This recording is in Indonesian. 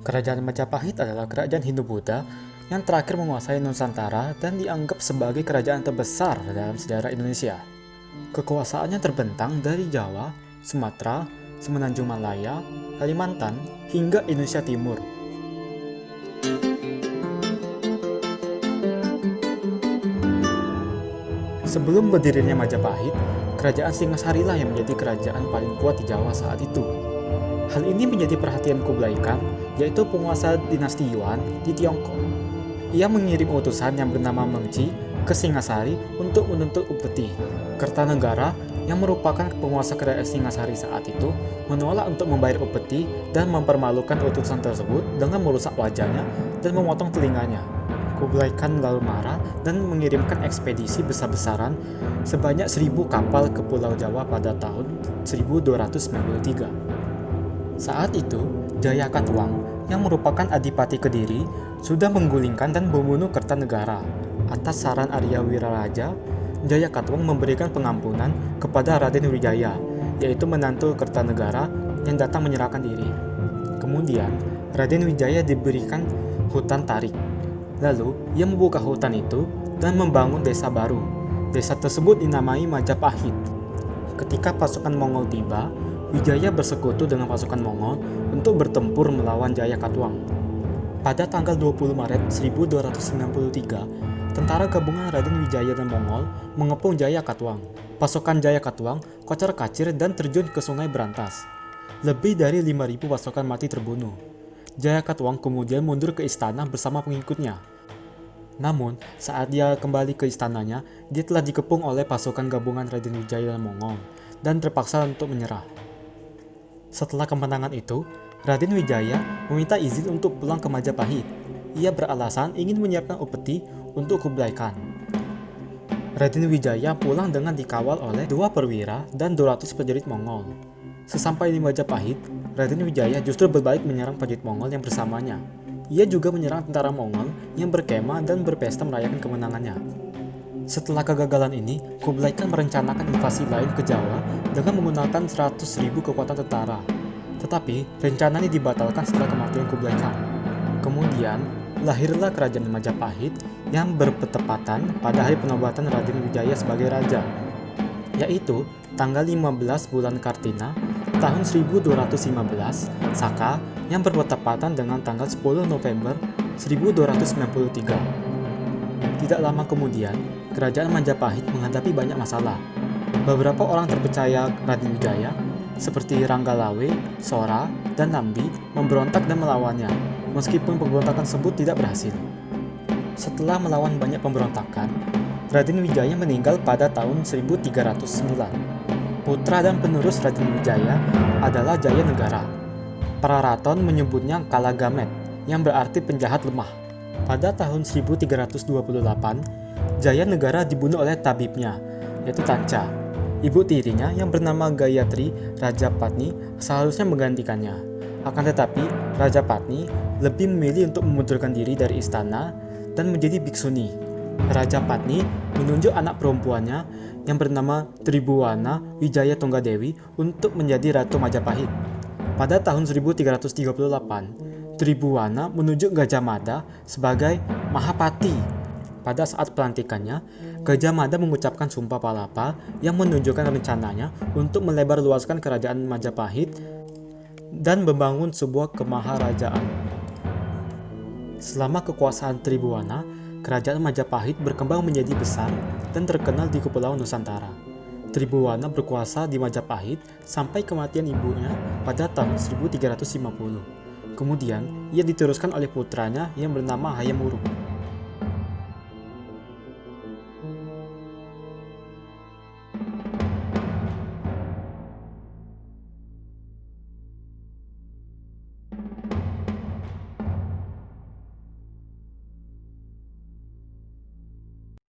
Kerajaan Majapahit adalah kerajaan Hindu-Buddha yang terakhir menguasai Nusantara dan dianggap sebagai kerajaan terbesar dalam sejarah Indonesia. Kekuasaannya terbentang dari Jawa, Sumatera, Semenanjung Malaya, Kalimantan, hingga Indonesia Timur. Sebelum berdirinya Majapahit, kerajaan Singasari lah yang menjadi kerajaan paling kuat di Jawa saat itu. Hal ini menjadi perhatian Kublai Khan, yaitu penguasa dinasti Yuan di Tiongkok. Ia mengirim utusan yang bernama Mengci ke Singasari untuk menuntut upeti. Kertanegara yang merupakan penguasa kerajaan Singasari saat itu menolak untuk membayar upeti dan mempermalukan utusan tersebut dengan merusak wajahnya dan memotong telinganya. Kublai Khan lalu marah dan mengirimkan ekspedisi besar-besaran sebanyak 1.000 kapal ke Pulau Jawa pada tahun 1293. Saat itu, Jayakatwang yang merupakan Adipati Kediri sudah menggulingkan dan membunuh Kertanegara. Atas saran Arya Wiraraja, Jayakatwang memberikan pengampunan kepada Raden Wijaya, yaitu menantu Kertanegara yang datang menyerahkan diri. Kemudian, Raden Wijaya diberikan hutan tarik. Lalu, ia membuka hutan itu dan membangun desa baru. Desa tersebut dinamai Majapahit. Ketika pasukan Mongol tiba, Wijaya bersekutu dengan pasukan Mongol untuk bertempur melawan Jayakatwang. Pada tanggal 20 Maret 1293, tentara gabungan Raden Wijaya dan Mongol mengepung Jayakatwang. Pasukan Jayakatwang kocar-kacir dan terjun ke Sungai Berantas. Lebih dari 5.000 pasukan mati terbunuh. Jayakatwang kemudian mundur ke istana bersama pengikutnya. Namun, saat dia kembali ke istananya, dia telah dikepung oleh pasukan gabungan Raden Wijaya dan Mongol dan terpaksa untuk menyerah. Setelah kemenangan itu, Raden Wijaya meminta izin untuk pulang ke Majapahit. Ia beralasan ingin menyiapkan upeti untuk Kublai Khan. Raden Wijaya pulang dengan dikawal oleh 2 perwira dan 200 prajurit Mongol. Sesampai di Majapahit, Raden Wijaya justru berbalik menyerang prajurit Mongol yang bersamanya. Ia juga menyerang tentara Mongol yang berkemah dan berpesta merayakan kemenangannya. Setelah kegagalan ini, Kublai Khan merencanakan invasi lain ke Jawa dengan menggunakan 100.000 kekuatan tentara. Tetapi, rencana ini dibatalkan setelah kematian Kublai Khan. Kemudian, lahirlah kerajaan Majapahit yang bertepatan pada hari penobatan Raden Wijaya sebagai raja, yaitu tanggal 15 bulan Kartina, tahun 1215, Saka yang bertepatan dengan tanggal 10 November 1293. Tidak lama kemudian, kerajaan Majapahit menghadapi banyak masalah. Beberapa orang terpercaya Raden Wijaya, seperti Ranggalawe, Sora, dan Nambi, memberontak dan melawannya, meskipun pemberontakan tersebut tidak berhasil. Setelah melawan banyak pemberontakan, Raden Wijaya meninggal pada tahun 1309. Putra dan penerus Raden Wijaya adalah Jaya Negara. Para raton menyebutnya Kalagamet, yang berarti penjahat lemah. Pada tahun 1328, Jaya Negara dibunuh oleh tabibnya, yaitu Tanca. Ibu tirinya yang bernama Gayatri Rajapatni seharusnya menggantikannya. Akan tetapi, Rajapatni lebih memilih untuk memundurkan diri dari istana dan menjadi biksuni. Rajapatni menunjuk anak perempuannya yang bernama Tribhuwana Wijaya Tunggadewi untuk menjadi Ratu Majapahit. Pada tahun 1338, Tribhuwana menunjuk Gajah Mada sebagai Mahapati. Pada saat pelantikannya, Gajah Mada mengucapkan Sumpah Palapa yang menunjukkan rencananya untuk melebarluaskan kerajaan Majapahit dan membangun sebuah kemaharajaan. Selama kekuasaan Tribhuwana, kerajaan Majapahit berkembang menjadi besar dan terkenal di Kepulauan Nusantara. Tribhuwana berkuasa di Majapahit sampai kematian ibunya pada tahun 1350. Kemudian, ia diteruskan oleh putranya yang bernama Hayam Wuruk.